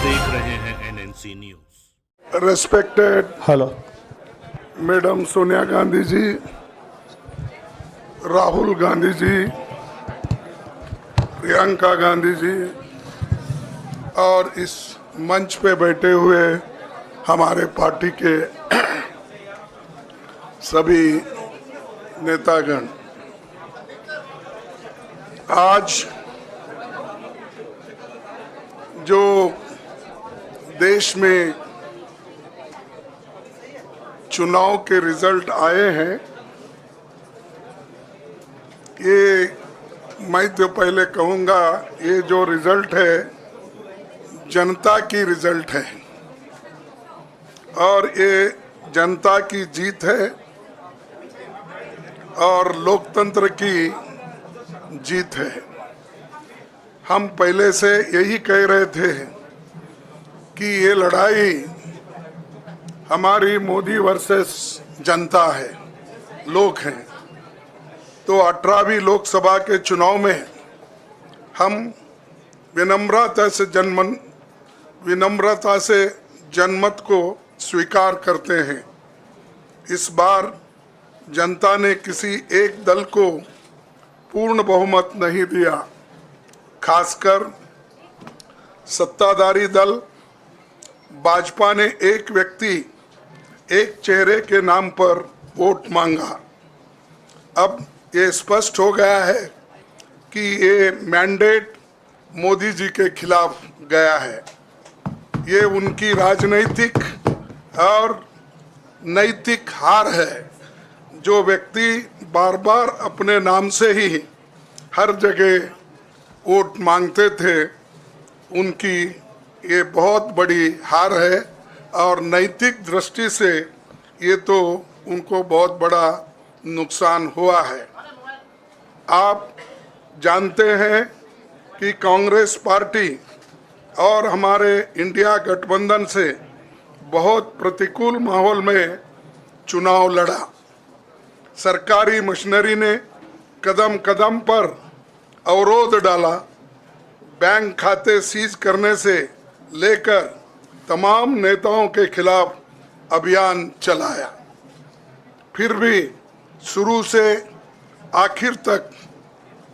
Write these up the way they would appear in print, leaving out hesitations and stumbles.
देख रहे हैं NNC news. Respected hello madam Sonia Gandhi ji, Rahul Gandhi ji, Priyanka Gandhi ji और इस मंच पे बैठे हुए हमारे पार्टी के सभी नेतागण, आज जो देश में चुनाव के रिजल्ट आए हैं, ये मैं तो पहले कहूँगा, ये जो रिजल्ट है जनता की रिजल्ट है और ये जनता की जीत है और लोकतंत्र की जीत है। हम पहले से यही कह रहे थे कि ये लड़ाई हमारी मोदी वर्सेस जनता है, लोग हैं। तो 18वीं लोकसभा के चुनाव में हम विनम्रता से जनमत को स्वीकार करते हैं। इस बार जनता ने किसी एक दल को पूर्ण बहुमत नहीं दिया, खासकर सत्ताधारी दल भाजपा ने एक व्यक्ति एक चेहरे के नाम पर वोट मांगा। अब ये स्पष्ट हो गया है कि ये मैंडेट मोदी जी के खिलाफ गया है। ये उनकी राजनीतिक और नैतिक हार है। जो व्यक्ति बार बार अपने नाम से ही हर जगह वोट मांगते थे, उनकी ये बहुत बड़ी हार है और नैतिक दृष्टि से ये तो उनको बहुत बड़ा नुकसान हुआ है। आप जानते हैं कि कांग्रेस पार्टी और हमारे इंडिया गठबंधन से बहुत प्रतिकूल माहौल में चुनाव लड़ा। सरकारी मशीनरी ने कदम कदम पर अवरोध डाला, बैंक खाते सीज करने से लेकर तमाम नेताओं के खिलाफ अभियान चलाया। फिर भी शुरू से आखिर तक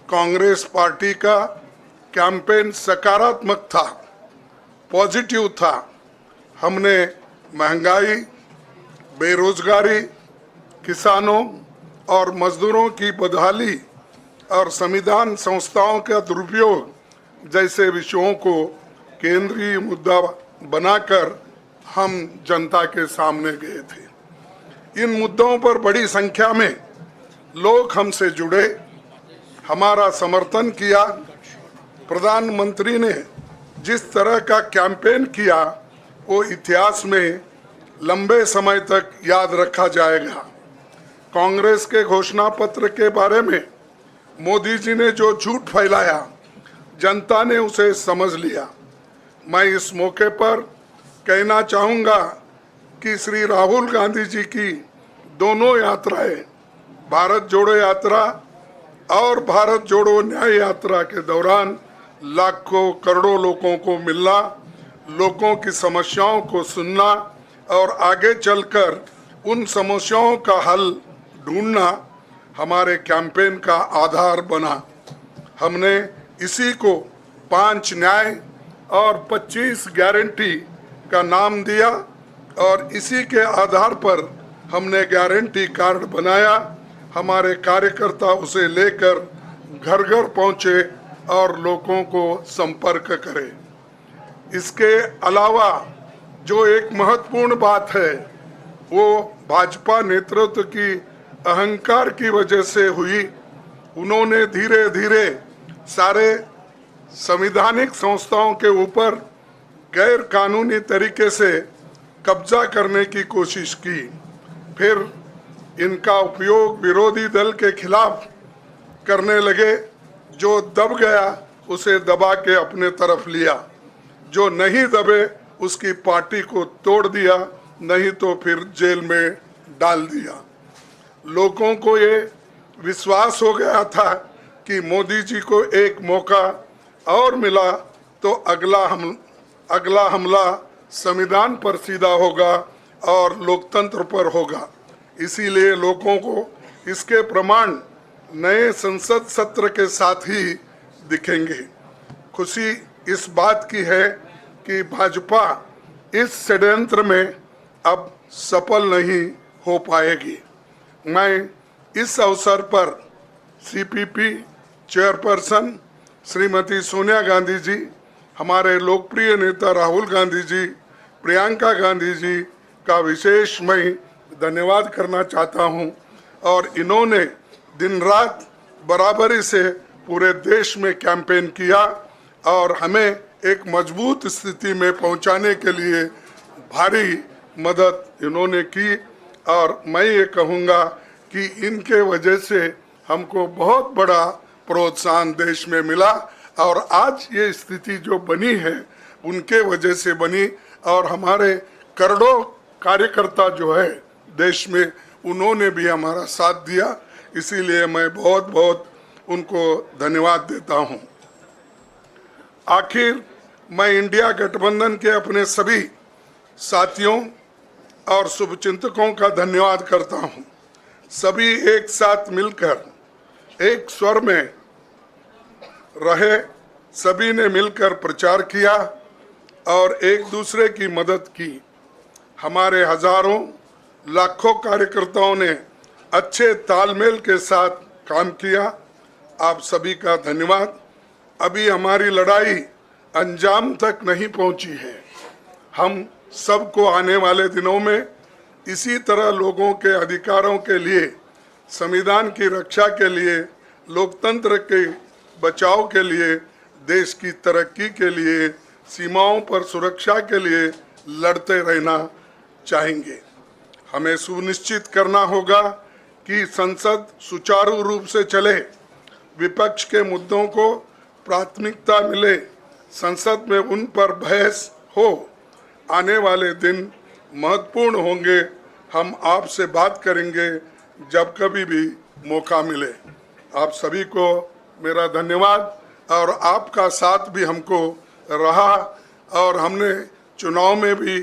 कांग्रेस पार्टी का कैंपेन सकारात्मक था, पॉजिटिव था। हमने महंगाई, बेरोजगारी, किसानों और मजदूरों की बदहाली और संविधान संस्थाओं का दुरुपयोग जैसे विषयों को केंद्रीय मुद्दा बनाकर हम जनता के सामने गए थे। इन मुद्दों पर बड़ी संख्या में लोग हमसे जुड़े, हमारा समर्थन किया। प्रधानमंत्री ने जिस तरह का कैंपेन किया वो इतिहास में लंबे समय तक याद रखा जाएगा। कांग्रेस के घोषणा पत्र के बारे में मोदी जी ने जो झूठ फैलाया, जनता ने उसे समझ लिया। मैं इस मौके पर कहना चाहूँगा कि श्री राहुल गांधी जी की दोनों यात्राएं, भारत जोड़ो यात्रा और भारत जोड़ो न्याय यात्रा के दौरान लाखों करोड़ों लोगों को मिलना, लोगों की समस्याओं को सुनना और आगे चलकर उन समस्याओं का हल ढूंढना हमारे कैंपेन का आधार बना। हमने इसी को 5 न्याय और 25 गारंटी का नाम दिया और इसी के आधार पर हमने गारंटी कार्ड बनाया। हमारे कार्यकर्ता उसे लेकर घर घर पहुँचे और लोगों को संपर्क करें। इसके अलावा जो एक महत्वपूर्ण बात है वो भाजपा नेतृत्व की अहंकार की वजह से हुई। उन्होंने धीरे धीरे सारे संवैधानिक संस्थाओं के ऊपर गैर कानूनी तरीके से कब्जा करने की कोशिश की। फिर इनका उपयोग विरोधी दल के खिलाफ करने लगे। जो दब गया उसे दबा के अपने तरफ लिया, जो नहीं दबे उसकी पार्टी को तोड़ दिया, नहीं तो फिर जेल में डाल दिया। लोगों को ये विश्वास हो गया था कि मोदी जी को एक मौका और मिला तो अगला हमला संविधान पर सीधा होगा और लोकतंत्र पर होगा। इसीलिए लोगों को इसके प्रमाण नए संसद सत्र के साथ ही दिखेंगे। खुशी इस बात की है कि भाजपा इस षड्यंत्र में अब सफल नहीं हो पाएगी। मैं इस अवसर पर सीपीपी चेयरपर्सन श्रीमती सोनिया गांधी जी, हमारे लोकप्रिय नेता राहुल गांधी जी, प्रियंका गांधी जी का विशेष मैं धन्यवाद करना चाहता हूं। और इन्होंने दिन रात बराबरी से पूरे देश में कैंपेन किया और हमें एक मजबूत स्थिति में पहुंचाने के लिए भारी मदद इन्होंने की। और मैं ये कहूँगा कि इनके वजह से हमको बहुत बड़ा प्रोत्साहन देश में मिला और आज ये स्थिति जो बनी है उनके वजह से बनी। और हमारे करोड़ों कार्यकर्ता जो है देश में, उन्होंने भी हमारा साथ दिया। इसीलिए मैं बहुत बहुत उनको धन्यवाद देता हूं। आखिर मैं इंडिया गठबंधन के अपने सभी साथियों और शुभचिंतकों का धन्यवाद करता हूं। सभी एक साथ मिलकर एक स्वर में रहे, सभी ने मिलकर प्रचार किया और एक दूसरे की मदद की। हमारे हजारों लाखों कार्यकर्ताओं ने अच्छे तालमेल के साथ काम किया। आप सभी का धन्यवाद। अभी हमारी लड़ाई अंजाम तक नहीं पहुंची है। हम सबको आने वाले दिनों में इसी तरह लोगों के अधिकारों के लिए, संविधान की रक्षा के लिए, लोकतंत्र के बचाव के लिए, देश की तरक्की के लिए, सीमाओं पर सुरक्षा के लिए लड़ते रहना चाहेंगे। हमें सुनिश्चित करना होगा कि संसद सुचारू रूप से चले, विपक्ष के मुद्दों को प्राथमिकता मिले, संसद में उन पर बहस हो। आने वाले दिन महत्वपूर्ण होंगे। हम आपसे बात करेंगे जब कभी भी मौका मिले। आप सभी को मेरा धन्यवाद। और आपका साथ भी हमको रहा और हमने चुनाव में भी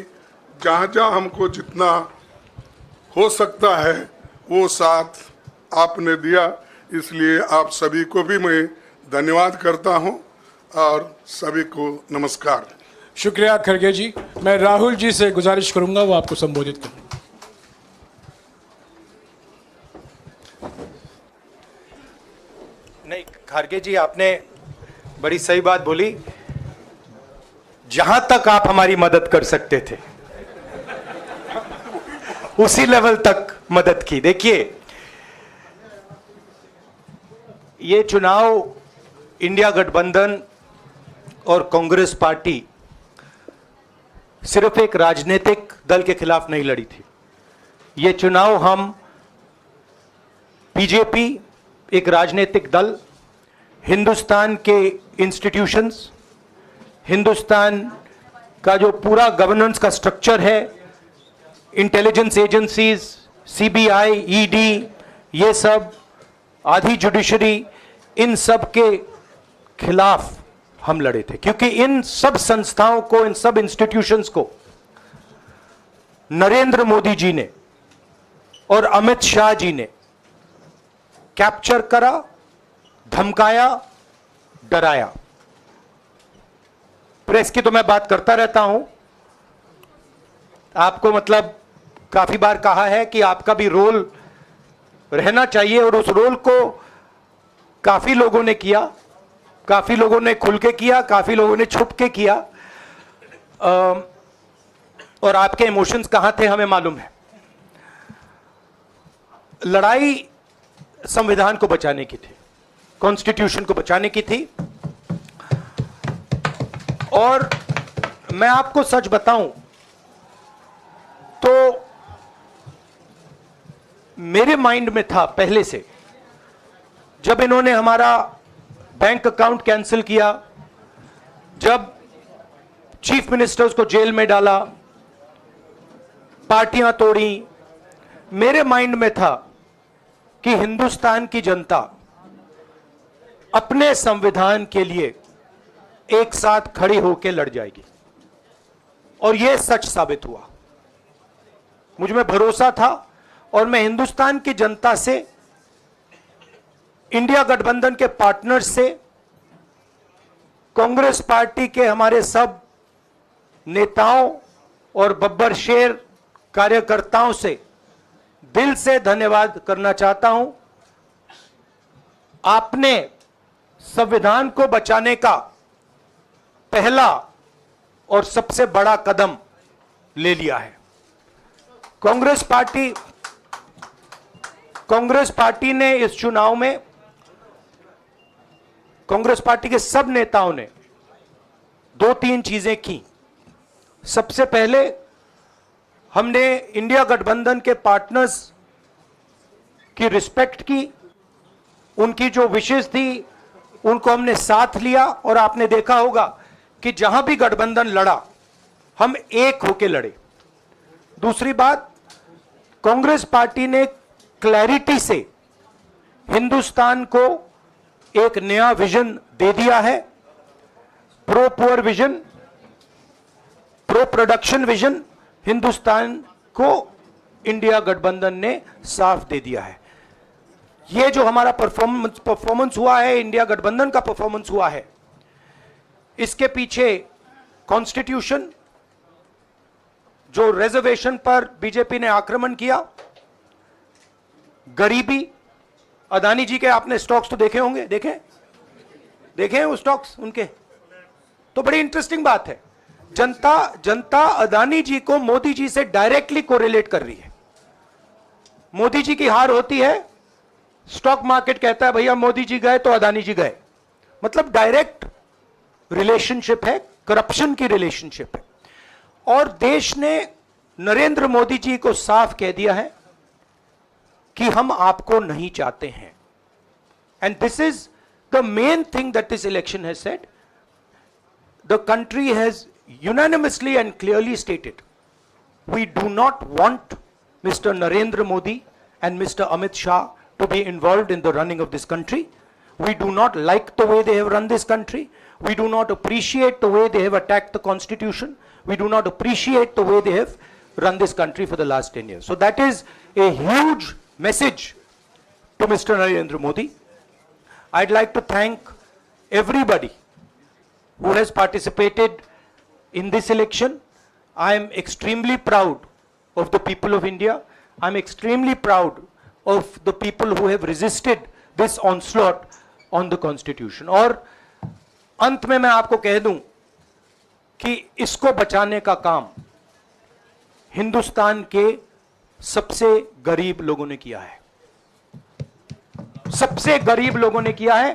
जहाँ हमको जितना हो सकता है वो साथ आपने दिया। इसलिए आप सभी को भी मैं धन्यवाद करता हूं और सभी को नमस्कार। शुक्रिया खड़गे जी। मैं राहुल जी से गुजारिश करूंगा वो आपको संबोधित करें। नहीं, खड़गे जी आपने बड़ी सही बात बोली। जहां तक आप हमारी मदद कर सकते थे उसी लेवल तक मदद की। देखिए, ये चुनाव इंडिया गठबंधन और कांग्रेस पार्टी सिर्फ एक राजनीतिक दल के खिलाफ नहीं लड़ी थी। ये चुनाव हम बीजेपी, एक राजनीतिक दल, हिंदुस्तान के इंस्टीट्यूशंस, हिंदुस्तान का जो पूरा गवर्नेंस का स्ट्रक्चर है, इंटेलिजेंस एजेंसीज, सीबीआई, ईडी, ये सब, आधी जुडिशरी, इन सब के खिलाफ हम लड़े थे। क्योंकि इन सब संस्थाओं को, इन सब इंस्टीट्यूशंस को नरेंद्र मोदी जी ने और अमित शाह जी ने कैप्चर करा, धमकाया, डराया। प्रेस की तो मैं बात करता रहता हूं। आपको मतलब काफी बार कहा है कि आपका भी रोल रहना चाहिए, और उस रोल को काफी लोगों ने किया, काफी लोगों ने खुल के किया, काफी लोगों ने छुप के किया। और आपके इमोशंस कहां थे हमें मालूम है। लड़ाई संविधान को बचाने की थी, कॉन्स्टिट्यूशन को बचाने की थी। और मैं आपको सच बताऊं तो मेरे माइंड में था पहले से, जब इन्होंने हमारा बैंक अकाउंट कैंसिल किया, जब चीफ मिनिस्टर्स को जेल में डाला, पार्टियां तोड़ी, मेरे माइंड में था कि हिंदुस्तान की जनता अपने संविधान के लिए एक साथ खड़ी होकर लड़ जाएगी। और यह सच साबित हुआ। मुझ में भरोसा था और मैं हिंदुस्तान की जनता से, इंडिया गठबंधन के पार्टनर्स से, कांग्रेस पार्टी के हमारे सब नेताओं और बब्बर शेर कार्यकर्ताओं से दिल से धन्यवाद करना चाहता हूं। आपने संविधान को बचाने का पहला और सबसे बड़ा कदम ले लिया है। कांग्रेस पार्टी ने इस चुनाव में, कांग्रेस पार्टी के सब नेताओं ने 2-3 चीजें की। सबसे पहले हमने इंडिया गठबंधन के पार्टनर्स की रिस्पेक्ट की, उनकी जो विशेष थी उनको हमने साथ लिया, और आपने देखा होगा कि जहां भी गठबंधन लड़ा हम एक होकर लड़े। दूसरी बात, कांग्रेस पार्टी ने क्लैरिटी से हिंदुस्तान को एक नया विजन दे दिया है, pro poor vision, pro production vision Hindustan को इंडिया गठबंधन ने साफ दे दिया है। यह जो हमारा परफॉर्मेंस हुआ है, इंडिया गठबंधन का परफॉर्मेंस हुआ है, इसके पीछे कॉन्स्टिट्यूशन, जो रिजर्वेशन पर बीजेपी ने आक्रमण किया, गरीबी, अदानी जी के आपने स्टॉक्स तो देखे होंगे, देखे वो स्टॉक्स उनके, तो बड़ी इंटरेस्टिंग बात है। जनता अदानी जी को मोदी जी से डायरेक्टली कोरिलेट कर रही है। मोदी जी की हार होती है, स्टॉक मार्केट कहता है भैया मोदी जी गए तो अदानी जी गए, मतलब डायरेक्ट रिलेशनशिप है, करप्शन की रिलेशनशिप है। और देश ने नरेंद्र मोदी जी को साफ कह दिया है कि हम आपको नहीं चाहते हैं। And this is the main thing that this election has said. The country has unanimously and clearly stated, we do not want Mr. Narendra Modi and Mr. Amit Shah to be involved in the running of this country. We do not like the way they have run this country. We do not appreciate the way they have attacked the constitution. We do not appreciate the way they have run this country for the last 10 years. So that is a huge message to Mr. Narendra Modi. I'd like to thank everybody who has participated in this election. I am extremely proud of the people of India. I am extremely proud of the people who have resisted this onslaught on the constitution. और अंत में मैं आपको कह दूं कि इसको बचाने का काम हिंदुस्तान के सबसे गरीब लोगों ने किया है। सबसे गरीब लोगों ने किया है,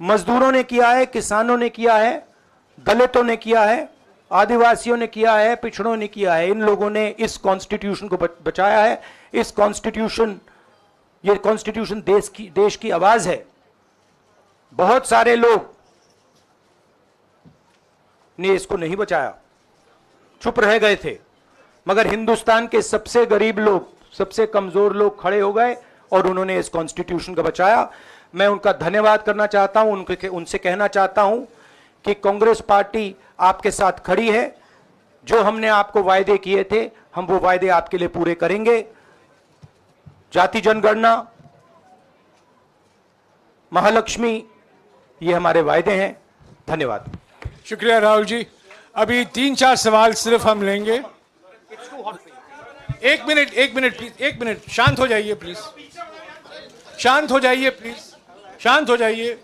मजदूरों ने किया है, किसानों ने किया है, दलितों ने किया है, आदिवासियों ने किया है, पिछड़ों ने किया है। इन लोगों ने इस कॉन्स्टिट्यूशन को बचाया है। ये कॉन्स्टिट्यूशन देश की आवाज है। बहुत सारे लोग ने इसको नहीं बचाया, चुप रह गए थे, मगर हिंदुस्तान के सबसे गरीब लोग, सबसे कमजोर लोग खड़े हो गए और उन्होंने इस कॉन्स्टिट्यूशन को बचाया। मैं उनका धन्यवाद करना चाहता हूं, उनसे कहना चाहता हूं कि कांग्रेस पार्टी आपके साथ खड़ी है। जो हमने आपको वायदे किए थे, हम वो वायदे आपके लिए पूरे करेंगे। जाति जनगणना, महालक्ष्मी, ये हमारे वायदे हैं। धन्यवाद। शुक्रिया राहुल जी। अभी 3-4 सवाल सिर्फ हम लेंगे। एक मिनट प्लीज, एक मिनट, शांत हो जाइए प्लीज, शांत हो जाइए प्लीज, शांत हो जाइए,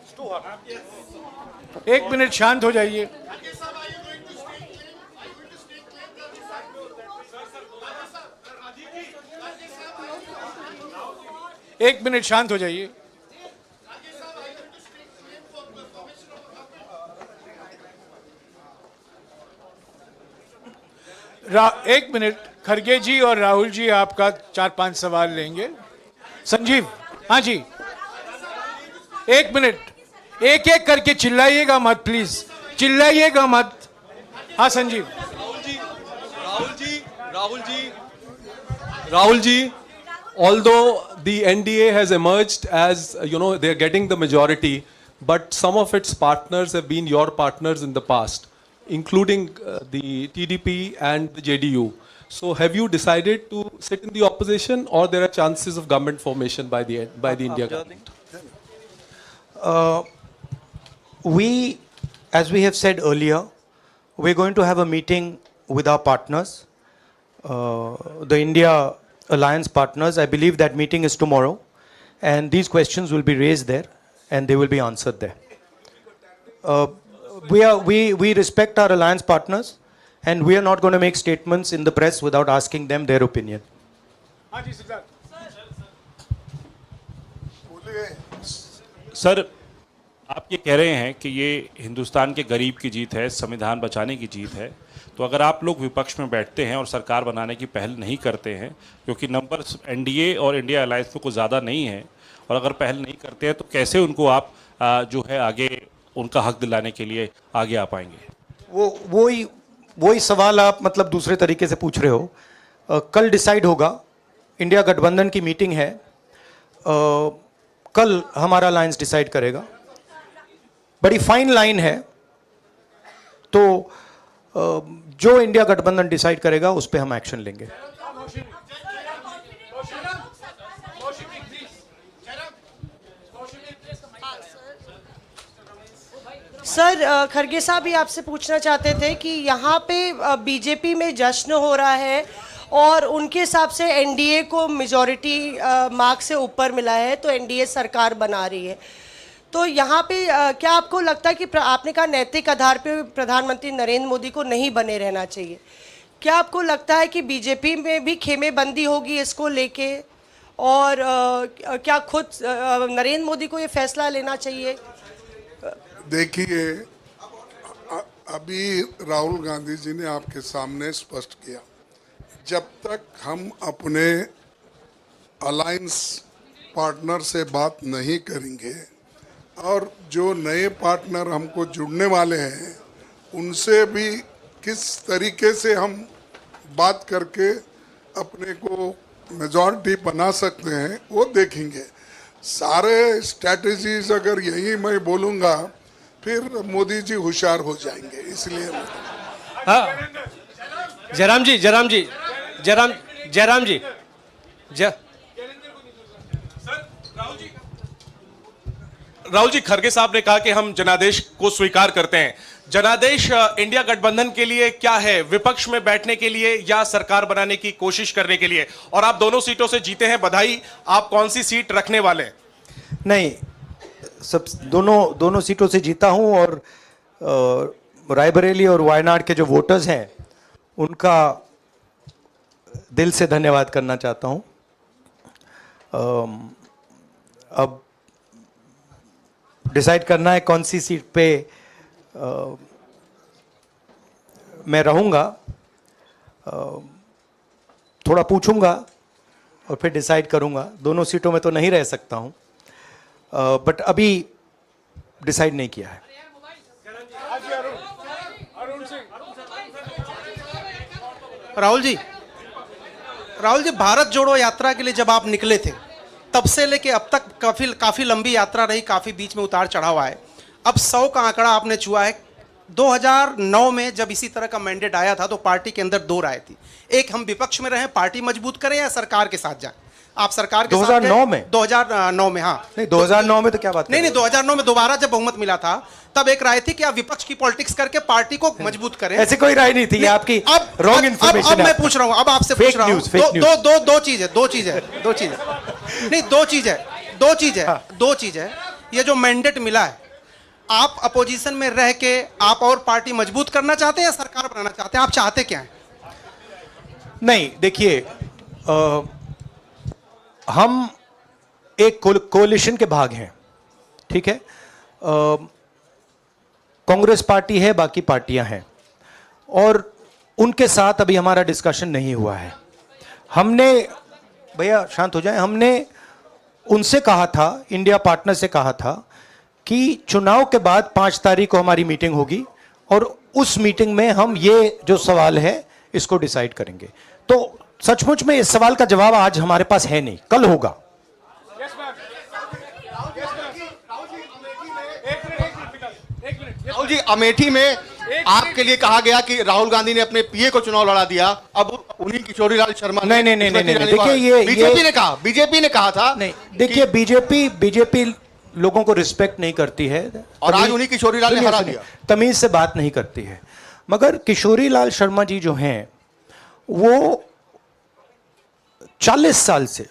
एक मिनट शांत हो जाइए। एक मिनट शांत हो जाइए। एक मिनट, खड़गे जी और राहुल जी आपका 4-5 सवाल लेंगे। संजीव, हाँ जी, एक मिनट, एक एक करके चिल्लाइएगा मत प्लीज, चिल्लाइएगा मत। हाँ Sanjeev. Rahul ji, although the NDA has emerged as, they are getting the majority, but some of its partners have been your partners in the past. including the TDP and the JDU. So have you decided to sit in the opposition, or there are chances of government formation by the India government? We, as we have said earlier, we're going to have a meeting with our partners, the India alliance partners. I believe that meeting is tomorrow, and these questions will be raised there, and they will be answered there. We respect our alliance partners, and we are not going to make statements in the press without asking them their opinion. Sir, आप ये कह रहे हैं कि ये हिंदुस्तान के गरीब की जीत है, संविधान बचाने की जीत है, तो अगर आप लोग विपक्ष में बैठते हैं और सरकार बनाने की पहल नहीं करते हैं, क्योंकि नंबर एनडीए और इंडिया अलायंस में कुछ ज़्यादा नहीं है, और अगर पहल नहीं करते हैं तो कैसे उनको आप जो है आगे उनका हक दिलाने के लिए आगे आ पाएंगे? वही सवाल आप मतलब दूसरे तरीके से पूछ रहे हो. कल डिसाइड होगा, इंडिया गठबंधन की मीटिंग है, कल हमारा अलायंस डिसाइड करेगा. बड़ी फाइन लाइन है, तो जो इंडिया गठबंधन डिसाइड करेगा उस पर हम एक्शन लेंगे. सर, खरगे साहब ये आपसे पूछना चाहते थे कि यहाँ पे बीजेपी में जश्न हो रहा है और उनके हिसाब से एनडीए को मेजॉरिटी मार्क्स से ऊपर मिला है, तो एनडीए सरकार बना रही है. तो यहाँ पे क्या आपको लगता है कि आपने कहा नैतिक आधार पे प्रधानमंत्री नरेंद्र मोदी को नहीं बने रहना चाहिए, क्या आपको लगता है कि बीजेपी में भी खेमेबंदी होगी इसको लेके, और क्या खुद नरेंद्र मोदी को ये फैसला लेना चाहिए? देखिए, अभी राहुल गांधी जी ने आपके सामने स्पष्ट किया, जब तक हम अपने अलायंस पार्टनर से बात नहीं करेंगे और जो नए पार्टनर हमको जुड़ने वाले हैं उनसे भी किस तरीके से हम बात करके अपने को मेजॉरिटी बना सकते हैं वो देखेंगे. सारे स्ट्रैटेजीज अगर यही मैं बोलूँगा फिर मोदी जी होशियार हो जाएंगे, इसलिए. हाँ, जयराम जी, राहुल जी, खरगे साहब ने कहा कि हम जनादेश को स्वीकार करते हैं. जनादेश इंडिया गठबंधन के लिए क्या है? विपक्ष में बैठने के लिए या सरकार बनाने की कोशिश करने के लिए? और आप दोनों सीटों से जीते हैं, बधाई. आप कौन सी सीट रखने वाले हैं? नहीं, सब दोनों सीटों से जीता हूं, और रायबरेली और वायनाड के जो वोटर्स हैं उनका दिल से धन्यवाद करना चाहता हूं. अब डिसाइड करना है कौन सी सीट पे मैं रहूंगा. थोड़ा पूछूंगा और फिर डिसाइड करूंगा. दोनों सीटों में तो नहीं रह सकता हूं, बट अभी डिसाइड नहीं किया है. राहुल जी, भारत जोड़ो यात्रा के लिए जब आप निकले थे तब से लेके अब तक काफी लंबी यात्रा रही, काफी बीच में उतार चढ़ाव आए. अब 100 का आंकड़ा आपने छुआ है. 2009 में जब इसी तरह का मैंडेट आया था तो पार्टी के अंदर दो राय थी, एक हम विपक्ष में रहें, पार्टी मजबूत करें, या सरकार के साथ जाएं. आप सरकार के 2009 में 2009 में हाँ नहीं, 2009 में तो क्या बात नहीं 2009 में दोबारा जब बहुमत मिला था तब एक राय थी कि आप विपक्ष की पॉलिटिक्स करके पार्टी को मजबूत करें. ऐसी कोई राय नहीं थी. आपकी रॉन्ग इंफॉर्मेशन. अब मैं पूछ रहा हूं, अब आपसे पूछ रहा हूं. दो चीज है. ये जो मैंडेट मिला है, आप अपोजिशन में रह के आप और पार्टी मजबूत करना चाहते हैं या सरकार बनाना चाहते हैं? आप चाहते क्या हैं? नहीं, देखिए, हम एक कोalition के भाग हैं, ठीक है. कांग्रेस पार्टी है, बाकी पार्टियां हैं, और उनके साथ अभी हमारा डिस्कशन नहीं हुआ है. हमने, भैया शांत हो जाए, हमने उनसे कहा था, इंडिया पार्टनर से कहा था कि चुनाव के बाद 5 तारीख को हमारी मीटिंग होगी और उस मीटिंग में हम ये जो सवाल है इसको डिसाइड करेंगे. तो सचमुच में इस सवाल का जवाब आज हमारे पास है नहीं, कल होगा. राहुल जी, अमेठी में आपके लिए कहा गया कि राहुल गांधी ने अपने पीए को चुनाव लड़ा दिया, अब उन्हीं किशोरीलाल शर्मा ने नहीं, स्मृति ईरानी देखिए, ये बीजेपी ने कहा था नहीं, देखिए बीजेपी लोगों को रिस्पेक्ट नहीं करती है और आज उन्हीं किशोरीलाल ने हरा दिया। तमीज से बात नहीं करती है। मगर किशोरीलाल शर्मा जी जो हैं वो 40 साल से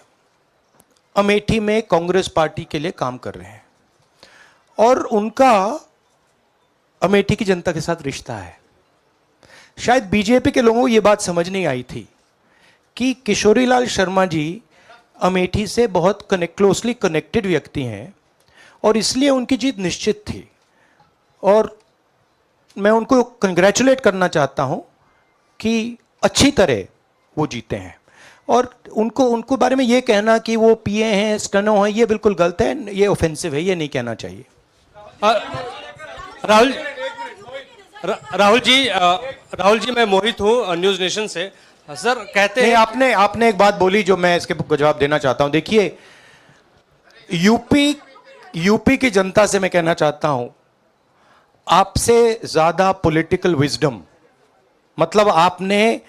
अमेठी में कांग्रेस पार्टी के लिए काम कर रहे हैं और उनका अमेठी की जनता के साथ रिश्ता है। शायद बीजेपी के लोगों को यह बात समझ नहीं आई थी कि किशोरीलाल शर्मा जी अमेठी से बहुत क्लोजली कनेक्टेड व्यक्ति हैं और इसलिए उनकी जीत निश्चित थी। और मैं उनको कंग्रेचुलेट करना चाहता हूं कि अच्छी तरह वो जीते हैं। और उनको बारे में ये कहना कि वो पीए हैं, स्टनो हैं, ये बिल्कुल गलत है, ये ऑफेंसिव है, ये नहीं कहना चाहिए। राहुल जी मैं मोहित हूँ न्यूज नेशन से। सर कहते नहीं, हैं आपने एक बात बोली जो मैं इसके जवाब देना चाहता हूं। देखिए यूपी की जनता से मैं कहना चाहता हूं, आपसे ज्यादा पॉलिटिकल विजडम, मतलब आपने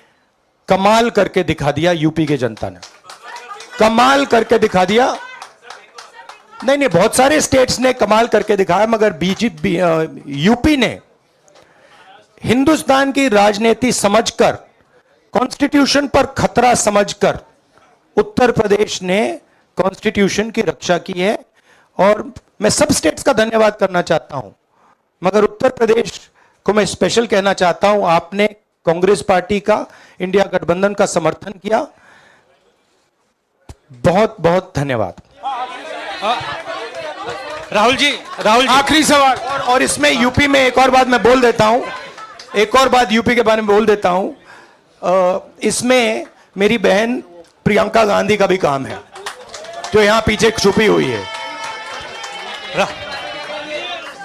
कमाल करके दिखा दिया। यूपी की जनता ने कमाल करके दिखा दिया। नहीं, बहुत सारे स्टेट्स ने कमाल करके दिखाया, मगर बीजेपी यूपी ने हिंदुस्तान की राजनीति समझकर, कॉन्स्टिट्यूशन पर खतरा समझकर उत्तर प्रदेश ने कॉन्स्टिट्यूशन की रक्षा की है। और मैं सब स्टेट्स का धन्यवाद करना चाहता हूं, मगर उत्तर प्रदेश को मैं स्पेशल कहना चाहता हूं। आपने कांग्रेस पार्टी का, इंडिया गठबंधन का समर्थन किया, बहुत बहुत धन्यवाद। राहुल जी आखिरी सवाल। और इसमें यूपी में एक और बात मैं बोल देता हूं, एक और बात यूपी के बारे में बोल देता हूं। इसमें मेरी बहन प्रियंका गांधी का भी काम है, जो यहां पीछे छुपी हुई है।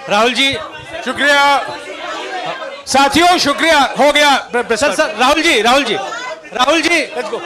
राहुल जी शुक्रिया साथियों, शुक्रिया। हो गया sir Rahul ji let's go.